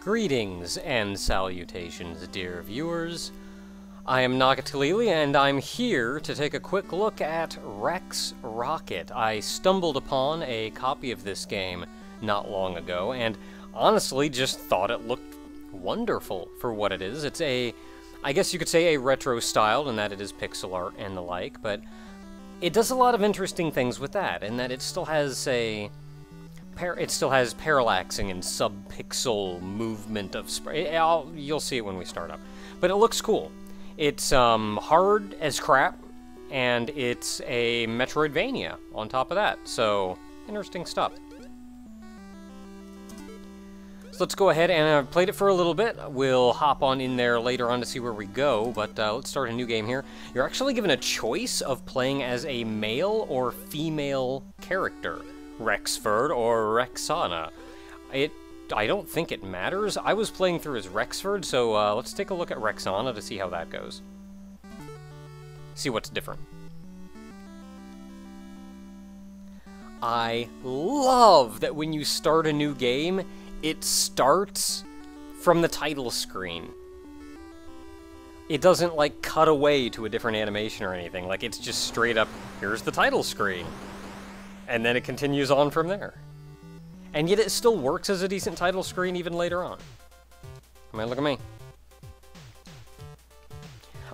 Greetings and salutations, dear viewers. I am Nagatalili, and I'm here to take a quick look at Rex Rocket. I stumbled upon a copy of this game not long ago, and honestly just thought it looked wonderful for what it is. It's I guess you could say a retro style in that it is pixel art and the like, but it does a lot of interesting things with that, in that it still has parallaxing and sub-pixel movement of you'll see it when we start up. But it looks cool. It's hard as crap, and it's a metroidvania on top of that, so interesting stuff. So let's go ahead, and I've played it for a little bit. We'll hop on in there later on to see where we go, but let's start a new game here. You're actually given a choice of playing as a male or female character. Rexford or Rexana. I don't think it matters. I was playing through as Rexford, so let's take a look at Rexana to see how that goes. See what's different. I love that when you start a new game, it starts from the title screen. It doesn't, like, cut away to a different animation or anything. Like, it's just straight up, here's the title screen. And then it continues on from there. And yet it still works as a decent title screen even later on. I mean, look at me.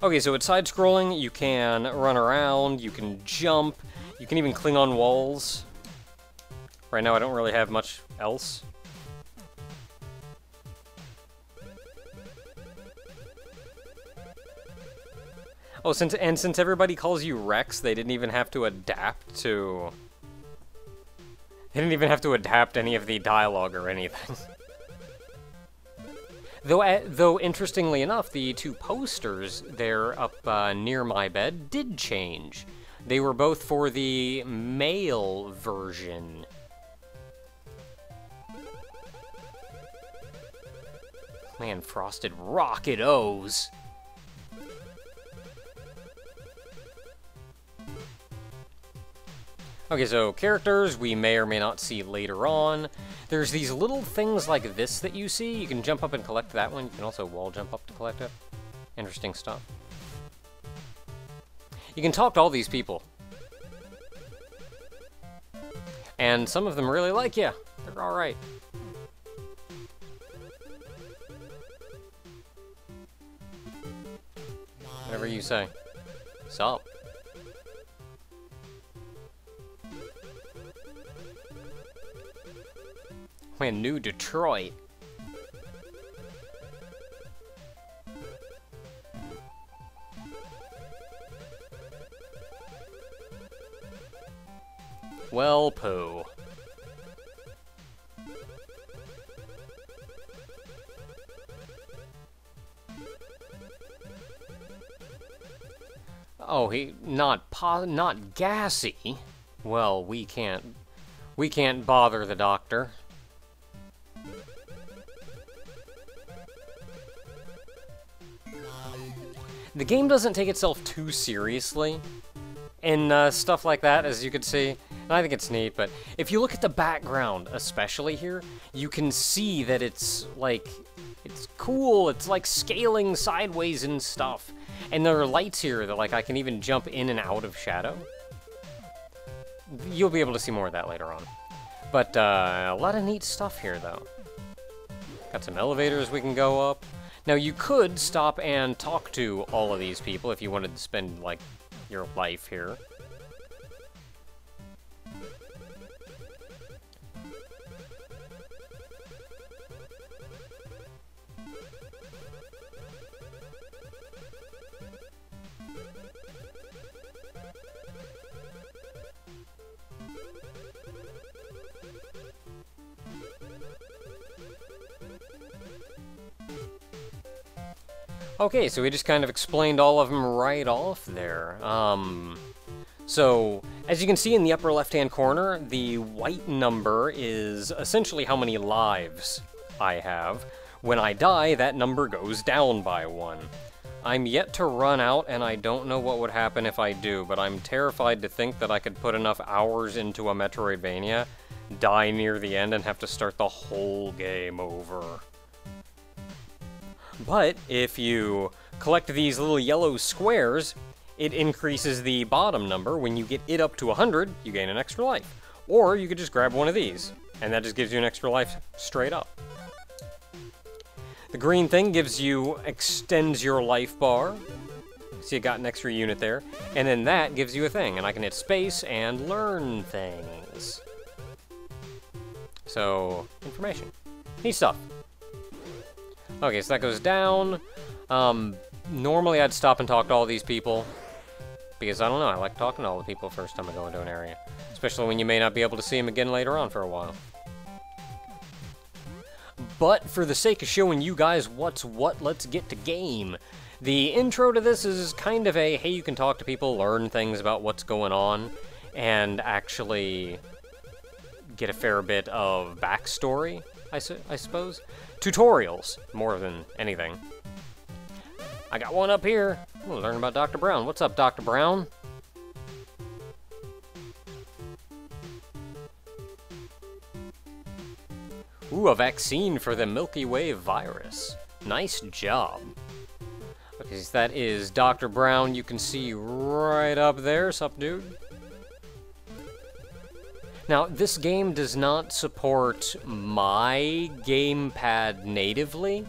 Okay, so it's side-scrolling. You can run around. You can jump. You can even cling on walls. Right now I don't really have much else. Oh, since everybody calls you Rex, they didn't even have to adapt to... They didn't even have to adapt any of the dialogue or anything. Though interestingly enough, the two posters there up near my bed did change. They were both for the male version. Man, Frosted Rocket O's. Okay, so characters we may or may not see later on. There's these little things like this that you see. You can jump up and collect that one. You can also wall jump up to collect it. Interesting stuff. You can talk to all these people. And some of them really like you. They're alright. Whatever you say. Sup? Man, New Detroit. Well, poo. Oh, not gassy. Well, we can't bother the doctor. The game doesn't take itself too seriously in stuff like that, as you could see, and I think it's neat, but if you look at the background, especially here, you can see that it's, like, it's cool, it's like scaling sideways and stuff, and there are lights here that, like, I can even jump in and out of shadow. You'll be able to see more of that later on. But, a lot of neat stuff here, though. Got some elevators we can go up. Now, you could stop and talk to all of these people if you wanted to spend, like, your life here. Okay, so we just kind of explained all of them right off there. So, as you can see in the upper left-hand corner, the white number is essentially how many lives I have. When I die, that number goes down by 1. I'm yet to run out, and I don't know what would happen if I do, but I'm terrified to think that I could put enough hours into a Metroidvania, die near the end, and have to start the whole game over. But if you collect these little yellow squares, it increases the bottom number. When you get it up to 100, you gain an extra life. Or you could just grab one of these, and that just gives you an extra life straight up. The green thing extends your life bar. So you got an extra unit there. And then that gives you a thing, and I can hit space and learn things. So, information. Neat stuff. Okay, so that goes down. Normally I'd stop and talk to all these people, because I don't know, I like talking to all the people first time I go into an area. Especially when you may not be able to see them again later on for a while. But for the sake of showing you guys what's what, let's get to game. The intro to this is kind of a, hey, you can talk to people, learn things about what's going on, and actually get a fair bit of backstory, I suppose. Tutorials, more than anything. I got one up here. We'll learn about Dr. Brown. What's up, Dr. Brown? Ooh, a vaccine for the Milky Way virus. Nice job. Okay, so that is Dr. Brown. You can see right up there. Sup, dude? Now, this game does not support my gamepad natively.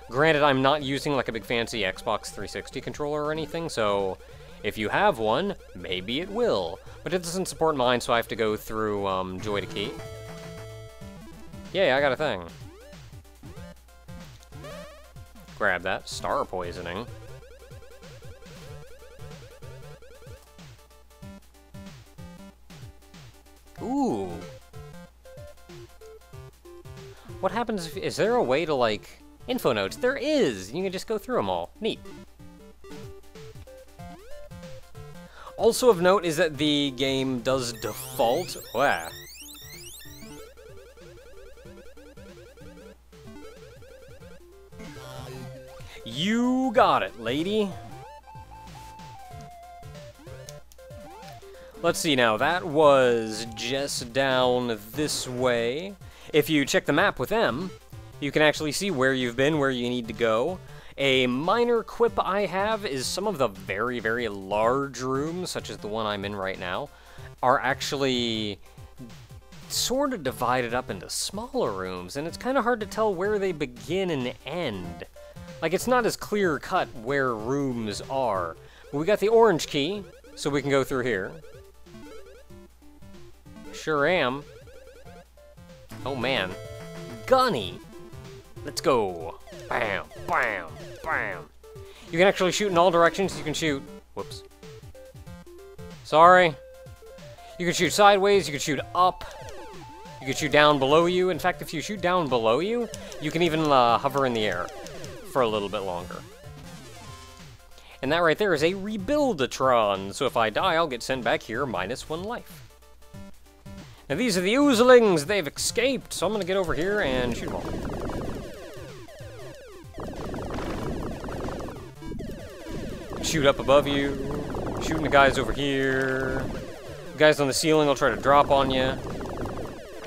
Granted, I'm not using like a big fancy Xbox 360 controller or anything, so if you have one, maybe it will. But it doesn't support mine, so I have to go through Joy to Key. Yay, I got a thing. Grab that. Star poisoning. Ooh. What happens if... Is there a way to, like... Info notes? There is! You can just go through them all. Neat. Also of note is that the game does default... Wow. You got it, lady. Let's see now, that was just down this way. If you check the map with M, you can actually see where you've been, where you need to go. A minor quip I have is some of the very, very large rooms, such as the one I'm in right now, are actually sort of divided up into smaller rooms, and it's kind of hard to tell where they begin and end. Like, it's not as clear-cut where rooms are. But we got the orange key, so we can go through here. Sure am. Oh, man. Gunny! Let's go. Bam, bam, bam. You can actually shoot in all directions. You can shoot... Whoops. Sorry. You can shoot sideways. You can shoot up. You can shoot down below you. In fact, if you shoot down below you, you can even hover in the air for a little bit longer. And that right there is a rebuildatron. So if I die, I'll get sent back here -1 life. Now these are the oozlings. They've escaped. So I'm going to get over here and shoot them all. Shoot up above you. Shooting the guys over here. The guys on the ceiling will try to drop on you.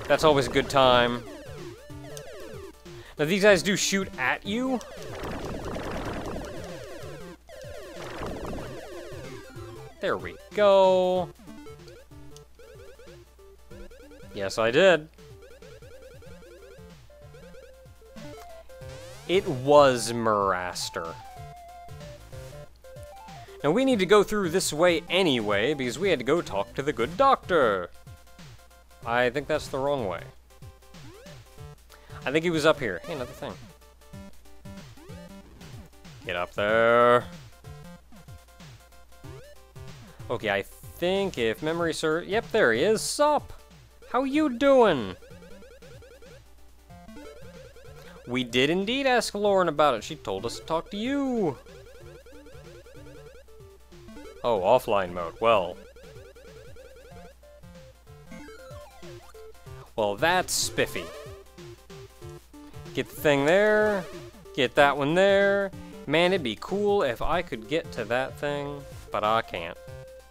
That's always a good time. Now these guys do shoot at you. There we go. Yes, I did. It was Miraster. Now we need to go through this way anyway, because we had to go talk to the good doctor. I think that's the wrong way. I think he was up here. Hey, another thing. Get up there. Okay, I think if memory serves... Yep, there he is. Sup? How you doing? We did indeed ask Lauren about it. She told us to talk to you. Oh, offline mode. Well, that's spiffy. Get the thing there. Get that one there. Man, it'd be cool if I could get to that thing, but I can't.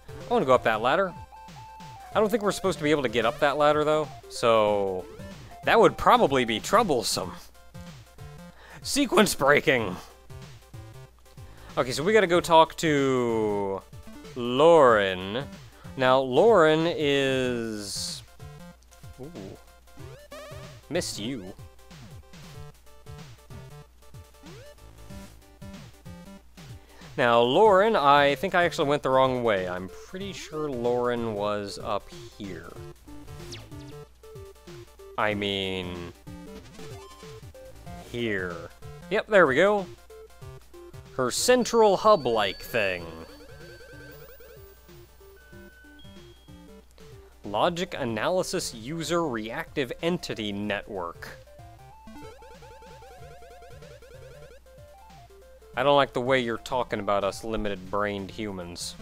I want to go up that ladder. I don't think we're supposed to be able to get up that ladder, though, so that would probably be troublesome. Sequence breaking! Okay, so we gotta go talk to Lauren. Now, Lauren is... Ooh. Missed you. Now, Lauren, I think I actually went the wrong way. I'm pretty sure Lauren was up here. I mean... here. Yep, there we go. Her central hub-like thing. Logic Analysis User Reactive Entity Network. I don't like the way you're talking about us limited-brained humans.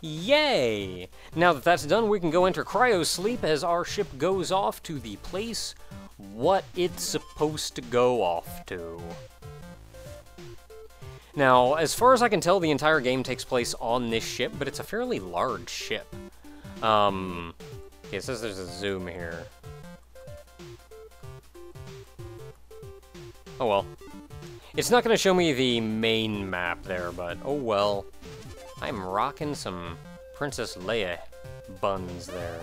Yay! Now that that's done, we can go enter cryosleep as our ship goes off to the place what it's supposed to go off to. Now, as far as I can tell, the entire game takes place on this ship, but it's a fairly large ship. Okay, it says there's a zoom here. Oh well. It's not going to show me the main map there, but oh well. I'm rocking some Princess Leia buns there.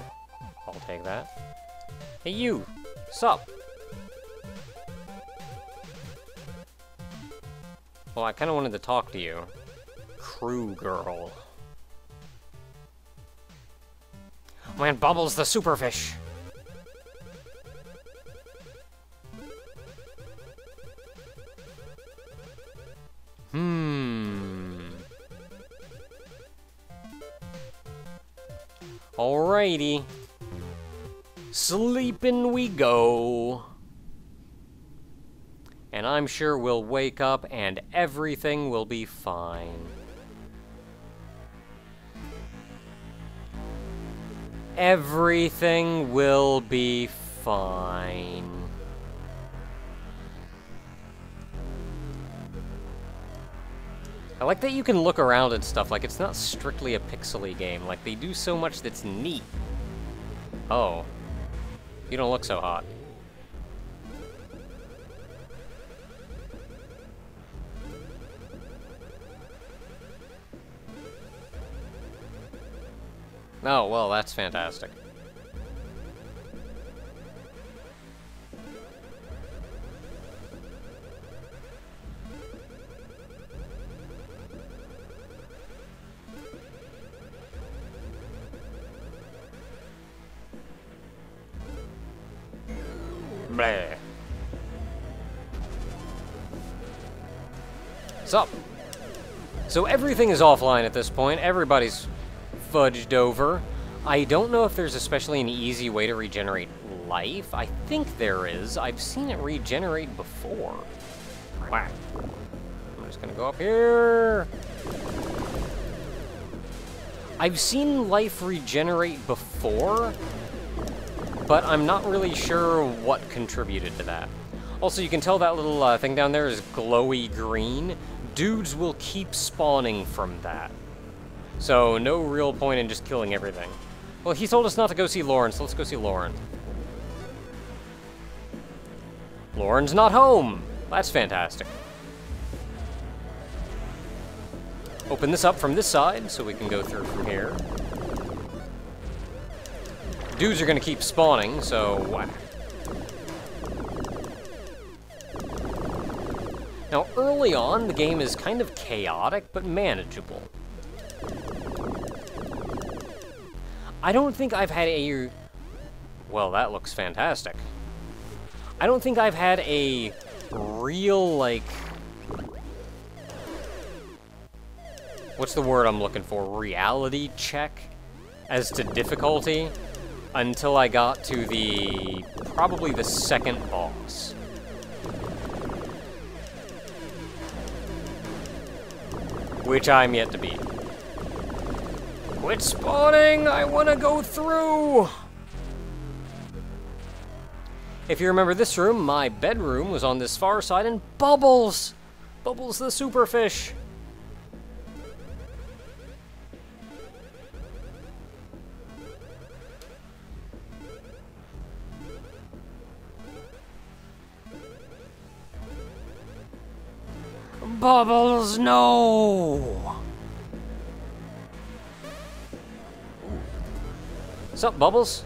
I'll take that. Hey you! Sup? Well, I kind of wanted to talk to you. Crew girl. Oh man, Bubbles the superfish! Alrighty. Sleepin' we go. And I'm sure we'll wake up and everything will be fine. Everything will be fine. I like that you can look around and stuff, like it's not strictly a pixely game, like they do so much that's neat. Oh. You don't look so hot. Oh, well, that's fantastic. Bleh. Sup? So everything is offline at this point. Everybody's fudged over. I don't know if there's especially an easy way to regenerate life. I think there is. I've seen it regenerate before. Whack. I'm just gonna go up here. I've seen life regenerate before, but I'm not really sure what contributed to that. Also, you can tell that little thing down there is glowy green. Dudes will keep spawning from that. So, no real point in just killing everything. Well, he told us not to go see Lauren, so let's go see Lauren. Lauren's not home! That's fantastic. Open this up from this side, so we can go through from here. Dudes are gonna keep spawning, so whack. Now, early on, the game is kind of chaotic, but manageable. I don't think I've had a... Well, that looks fantastic. I don't think I've had a real, like... What's the word I'm looking for? Reality check as to difficulty until I got to the... probably the second boss. Which I'm yet to beat. Quit spawning! I want to go through! If you remember this room, my bedroom was on this far side, and Bubbles! Bubbles the superfish! Bubbles, no! What's up, Bubbles?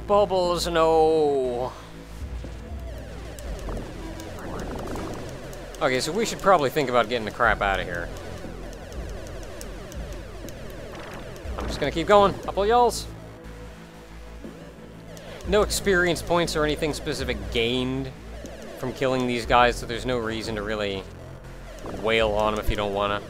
Bubbles, no! Okay, so we should probably think about getting the crap out of here. I'm just gonna keep going. Couple yells. No experience points or anything specific gained from killing these guys, so there's no reason to really wail on them if you don't wanna.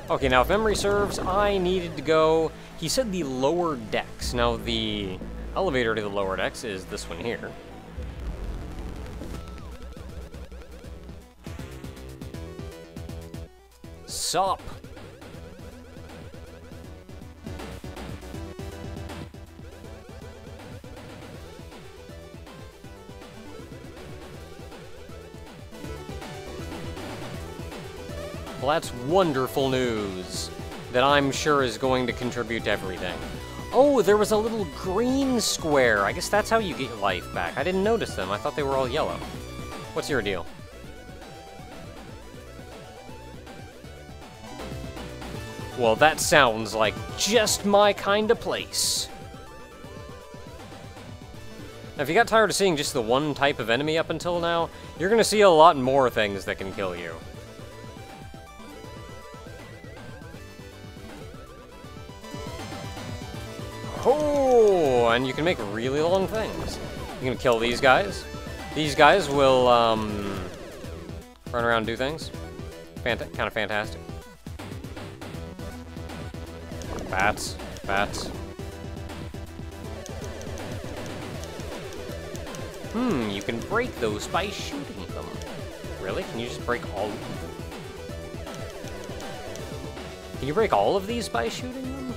Okay, now if memory serves, I needed to go... He said the lower decks. Now the elevator to the lower decks is this one here. Sup? Well, that's wonderful news that I'm sure is going to contribute to everything. Oh, there was a little green square. I guess that's how you get your life back. I didn't notice them. I thought they were all yellow. What's your deal? Well, that sounds like just my kind of place. Now, if you got tired of seeing just the one type of enemy up until now, you're going to see a lot more things that can kill you. Oh, and you can make really long things. You can kill these guys. These guys will, run around and do things. Kind of fantastic. Bats. Bats. You can break those by shooting them. Really? Can you just break all of them? Can you break all of these by shooting them?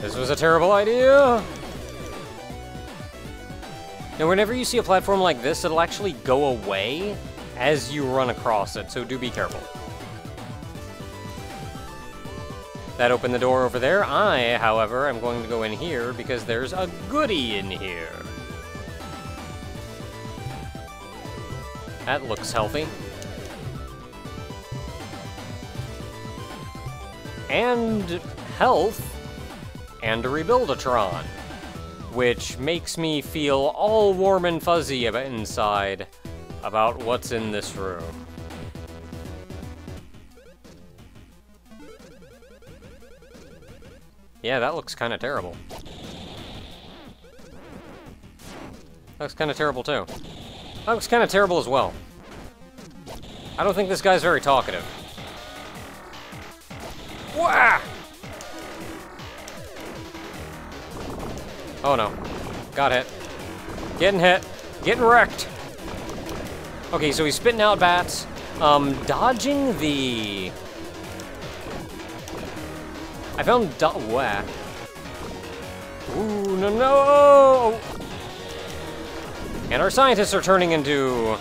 This was a terrible idea! Now, whenever you see a platform like this, it'll actually go away as you run across it, so do be careful. That opened the door over there. I, however, am going to go in here because there's a goodie in here. That looks healthy. And health. And a Rebuildatron, which makes me feel all warm and fuzzy about inside about what's in this room. Yeah, that looks kind of terrible. That looks kind of terrible, too. That looks kind of terrible as well. I don't think this guy's very talkative. Wah! Oh no. Got hit. Getting hit. Getting wrecked. Okay, so he's spitting out bats. Dodging the... I found wah. Ooh, no! And our scientists are turning into...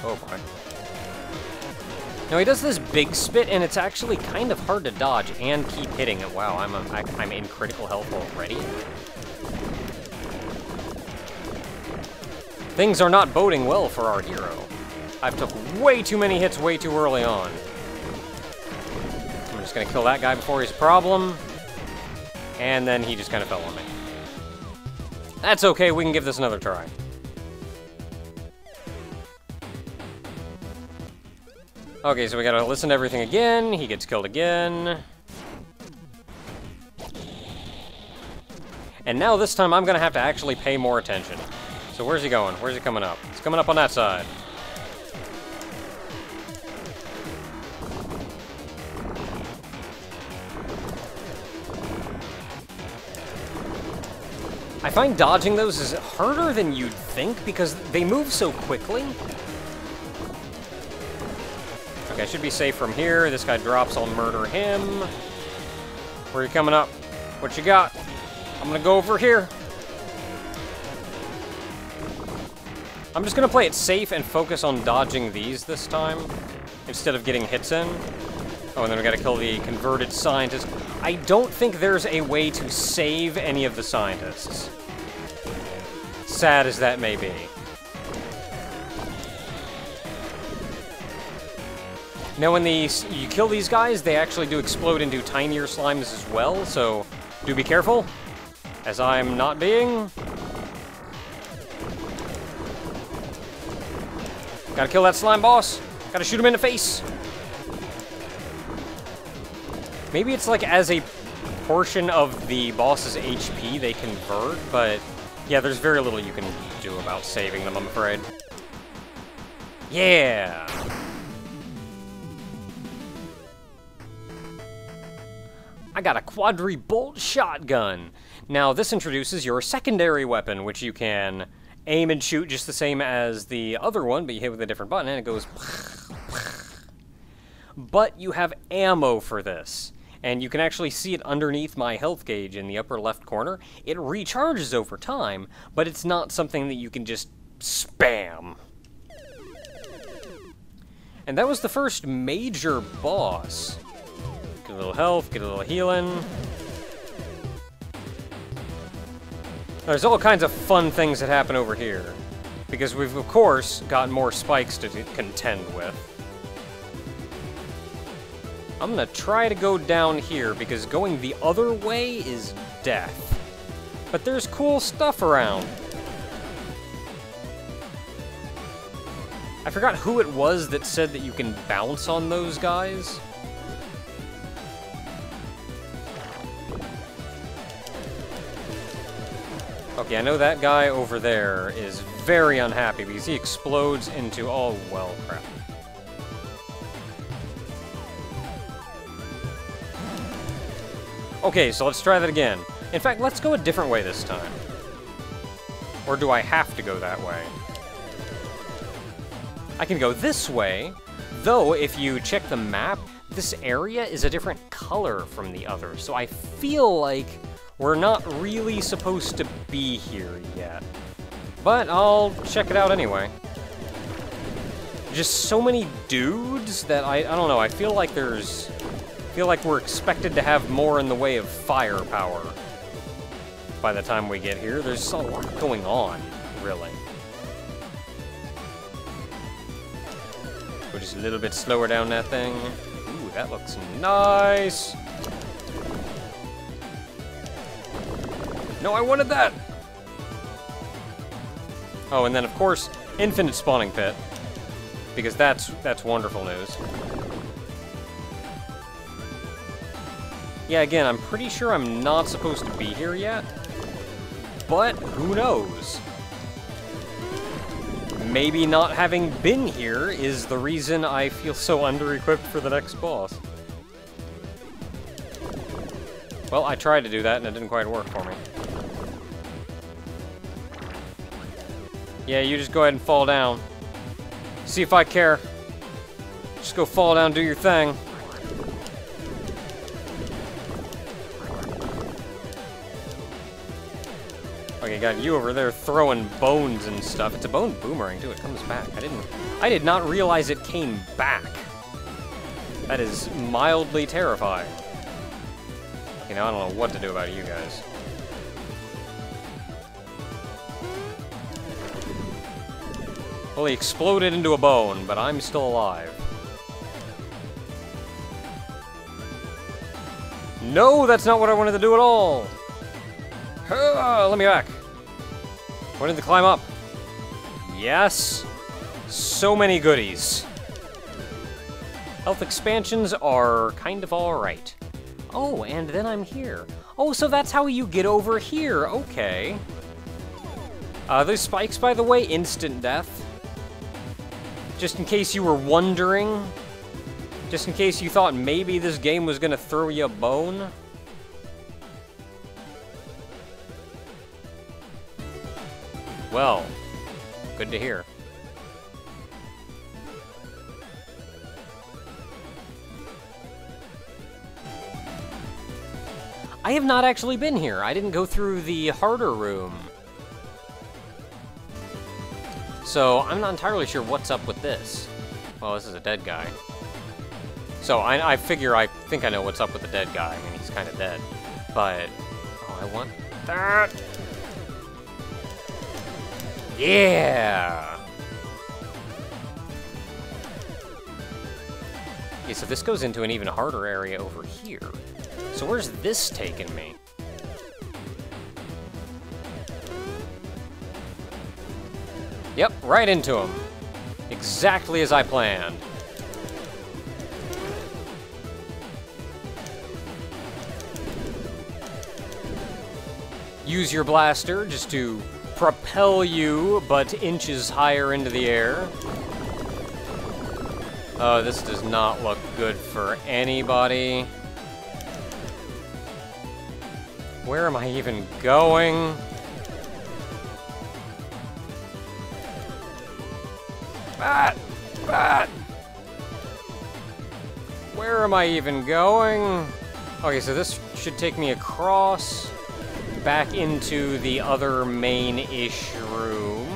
Oh boy. Now he does this big spit, and it's actually kind of hard to dodge and keep hitting it. Wow, I'm in critical health already. Things are not boding well for our hero. I've took way too many hits way too early on. I'm just gonna kill that guy before he's a problem. And then he just kind of fell on me. That's okay, we can give this another try. Okay, so we gotta listen to everything again. He gets killed again. And now this time I'm gonna have to actually pay more attention. So where's he going? Where's he coming up? He's coming up on that side. I find dodging those is harder than you'd think because they move so quickly. Okay, I should be safe from here. This guy drops, I'll murder him. Where are you coming up? What you got? I'm gonna go over here. I'm just gonna play it safe and focus on dodging these this time, instead of getting hits in. Oh, and then we gotta kill the converted scientist. I don't think there's a way to save any of the scientists. Sad as that may be. Now, when you kill these guys, they actually do explode into tinier slimes as well, so do be careful, as I'm not being. Gotta kill that slime boss. Gotta shoot him in the face. Maybe it's like as a portion of the boss's HP they convert, but yeah, there's very little you can do about saving them, I'm afraid. Yeah! I got a quadri-bolt shotgun. Now, this introduces your secondary weapon, which you can aim and shoot just the same as the other one, but you hit with a different button, and it goes... But you have ammo for this, and you can actually see it underneath my health gauge in the upper left corner. It recharges over time, but it's not something that you can just spam. And that was the first major boss. Get a little health, get a little healing. There's all kinds of fun things that happen over here, because we've, of course, got more spikes to contend with. I'm gonna try to go down here, because going the other way is death. But there's cool stuff around. I forgot who it was that said that you can bounce on those guys. Okay, I know that guy over there is very unhappy because he explodes into... Oh, well, crap. Okay, so let's try that again. In fact, let's go a different way this time. Or do I have to go that way? I can go this way, though if you check the map, this area is a different color from the others, so I feel like we're not really supposed to be here yet. But I'll check it out anyway. Just so many dudes that I don't know, I feel like we're expected to have more in the way of firepower by the time we get here. There's a lot going on, really. Go just a little bit slower down that thing. Ooh, that looks nice. No, I wanted that! Oh, and then, of course, infinite spawning pit. Because that's wonderful news. Yeah, again, I'm pretty sure I'm not supposed to be here yet. But, who knows? Maybe not having been here is the reason I feel so under-equipped for the next boss. Well, I tried to do that and it didn't quite work for me. Yeah, you just go ahead and fall down. See if I care. Just go fall down, do your thing. Okay, got you over there throwing bones and stuff. It's a bone boomerang too, it comes back. I did not realize it came back. That is mildly terrifying. You know, I don't know what to do about you guys. Well, he exploded into a bone, but I'm still alive. No, that's not what I wanted to do at all! Let me back. Wanted to climb up. Yes. So many goodies. Health expansions are kind of alright. Oh, and then I'm here. Oh, so that's how you get over here. Okay. Those spikes, by the way, instant death. Just in case you were wondering. Just in case you thought maybe this game was gonna throw you a bone. Well, good to hear. I have not actually been here. I didn't go through the harder room. So, I'm not entirely sure what's up with this. Well, this is a dead guy. So, I think I know what's up with the dead guy. I mean, he's kind of dead. But, oh, I want that! Yeah! Okay, so this goes into an even harder area over here. So where's this taking me? Yep, right into him. Exactly as I planned. Use your blaster just to propel you, but inches higher into the air. Oh, this does not look good for anybody. Where am I even going? Ah! Ah! Where am I even going? Okay, so this should take me across, back into the other main-ish room.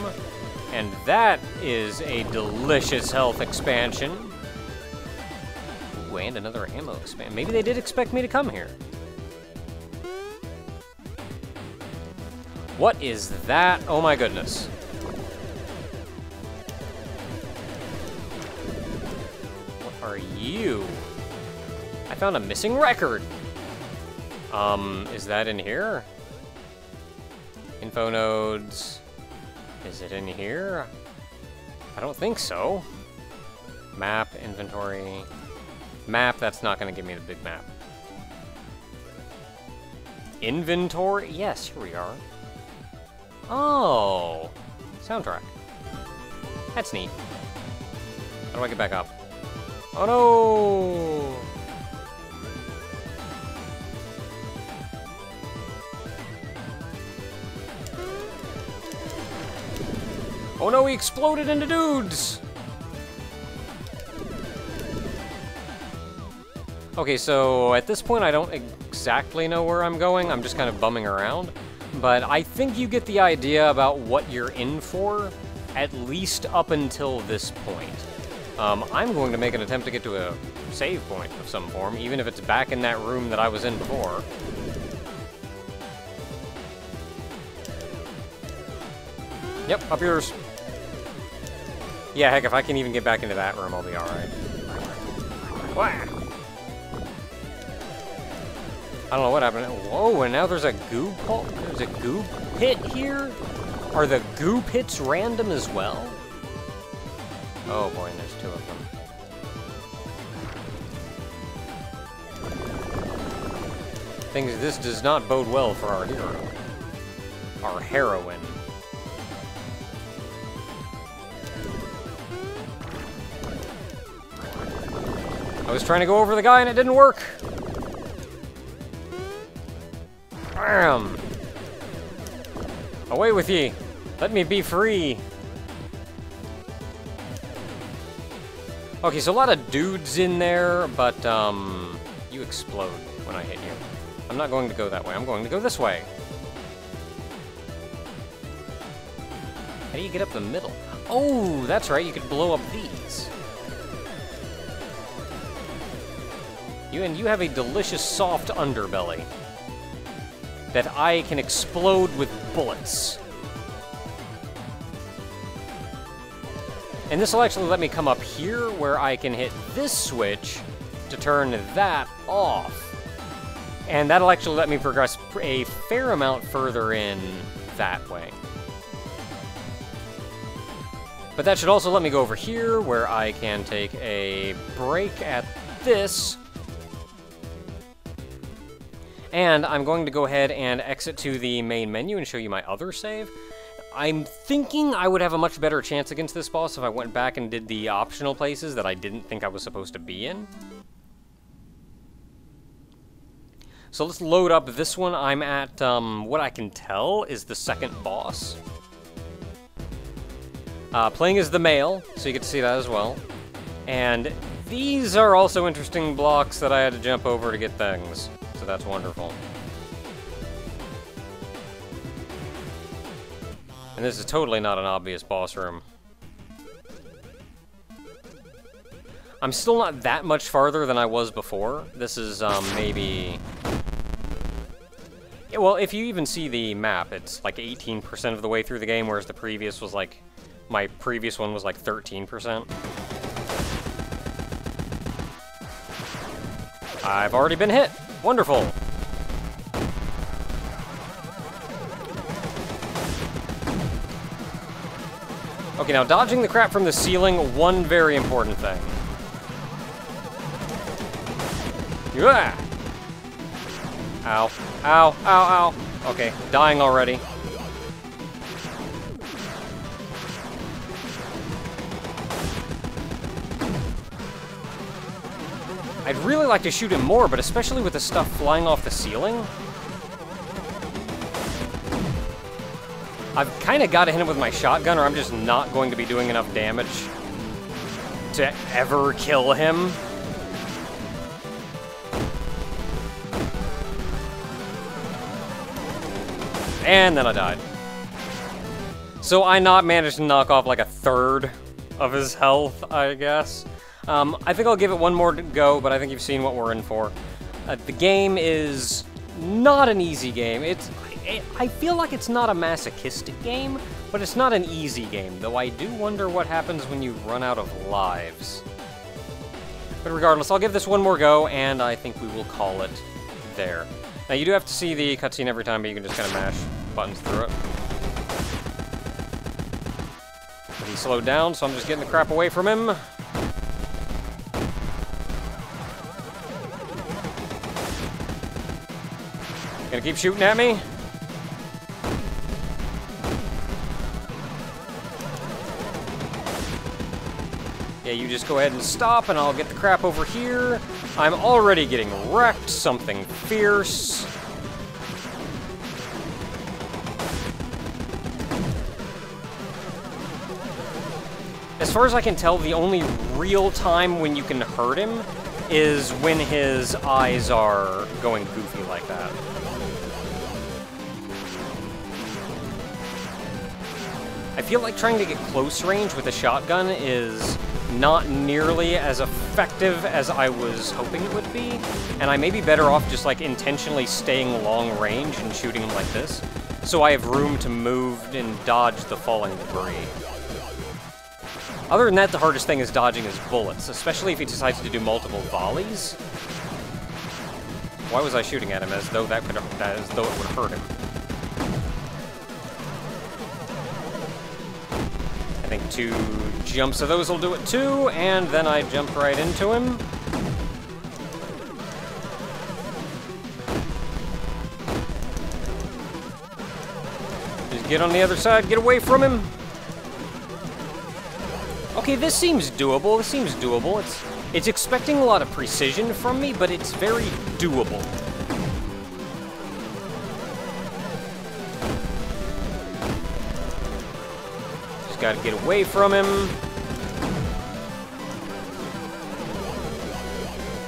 And that is a delicious health expansion. Ooh, and another ammo expansion. Maybe they did expect me to come here. What is that? Oh my goodness. What are you? I found a missing record. Is that in here? Info nodes. Is it in here? I don't think so. Map, inventory. Map, that's not going to give me the big map. Inventory? Yes, here we are. Oh, soundtrack. That's neat. How do I get back up? Oh no! Oh no, he exploded into dudes! Okay, so at this point I don't exactly know where I'm going. I'm just kind of bumming around. But I think you get the idea about what you're in for, at least up until this point. I'm going to make an attempt to get to a save point of some form, even if it's back in that room that I was in before. Yep, up yours. Yeah, heck, if I can even get back into that room, I'll be alright. Wah! I don't know what happened. Whoa, and now there's a goop hole? There's a goop pit here? Are the goop hits random as well? Oh boy, and there's two of them. Things, this does not bode well for our hero. Our heroine. I was trying to go over the guy and it didn't work. Bam! Away with ye! Let me be free! Okay, so a lot of dudes in there, but, you explode when I hit you. I'm not going to go that way, I'm going to go this way. How do you get up the middle? Oh, that's right, you could blow up these. You have a delicious soft underbelly that I can explode with bullets. And this will actually let me come up here where I can hit this switch to turn that off. And that'll actually let me progress a fair amount further in that way. But that should also let me go over here where I can take a break at this. And I'm going to go ahead and exit to the main menu and show you my other save. I'm thinking I would have a much better chance against this boss if I went back and did the optional places that I didn't think I was supposed to be in. So let's load up this one. I'm at, what I can tell is the second boss. Playing as the male, so you get to see that as well. And these are also interesting blocks that I had to jump over to get things. So that's wonderful. And this is totally not an obvious boss room. I'm still not that much farther than I was before. This is, maybe... Yeah, well, if you even see the map, it's like 18% of the way through the game, whereas the previous was like... My previous one was like 13%. I've already been hit! Wonderful! Okay, now dodging the crap from the ceiling, one very important thing. Yeah! Ow. Ow, ow, ow. Okay, dying already. I'd really like to shoot him more, but especially with the stuff flying off the ceiling. I've kind of got to hit him with my shotgun, or I'm just not going to be doing enough damage to ever kill him. And then I died. So I not managed to knock off like a third of his health, I guess. I think I'll give it one more go, but I think you've seen what we're in for. The game is not an easy game. I feel like it's not a masochistic game, but it's not an easy game, though I do wonder what happens when you run out of lives. But regardless, I'll give this one more go, and I think we will call it there. Now, you do have to see the cutscene every time, but you can just kind of mash buttons through it. But he slowed down, so I'm just getting the crap away from him. Gonna keep shooting at me? Yeah, you just go ahead and stop, and I'll get the crap over here. I'm already getting wrecked, something fierce. As far as I can tell, the only real time when you can hurt him is when his eyes are going goofy like that. I feel like trying to get close range with a shotgun is not nearly as effective as I was hoping it would be, and I may be better off just like intentionally staying long range and shooting him like this, so I have room to move and dodge the falling debris. Other than that, the hardest thing is dodging his bullets, especially if he decides to do multiple volleys. Why was I shooting at him as though it would hurt him? I think 2 jumps of those will do it too, and then I jumped right into him. Just get on the other side, get away from him. Okay, this seems doable, It's expecting a lot of precision from me, but it's very doable. Gotta get away from him.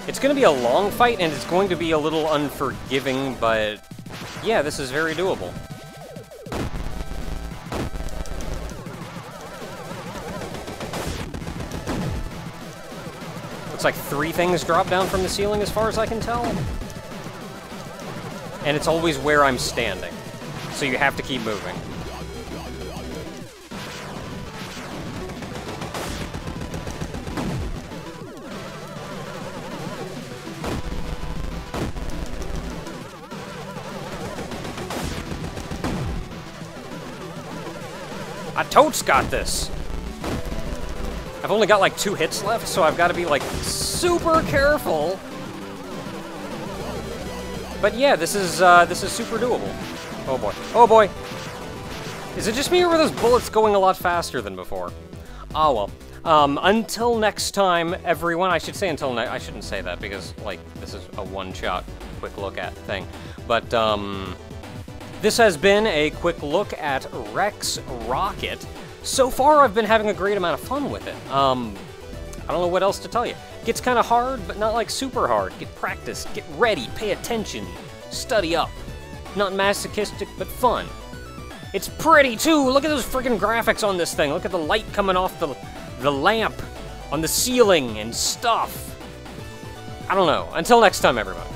It's gonna be a long fight, and it's going to be a little unforgiving, but yeah, this is very doable. Looks like 3 things drop down from the ceiling as far as I can tell. And it's always where I'm standing, so you have to keep moving. I totes got this! I've only got like 2 hits left, so I've got to be like super careful. But yeah, this is super doable. Oh boy. Oh boy! Is it just me, or were those bullets going a lot faster than before? Ah well. Until next time, everyone. I should say I shouldn't say that because, like, this is a one-shot quick look at thing. But, this has been a quick look at Rex Rocket. So far, I've been having a great amount of fun with it. I don't know what else to tell you. Gets kind of hard, but not like super hard. Get practice, get ready, pay attention, study up. Not masochistic, but fun. It's pretty, too! Look at those freaking graphics on this thing. Look at the light coming off the lamp. on the ceiling and stuff. I don't know. Until next time, everybody.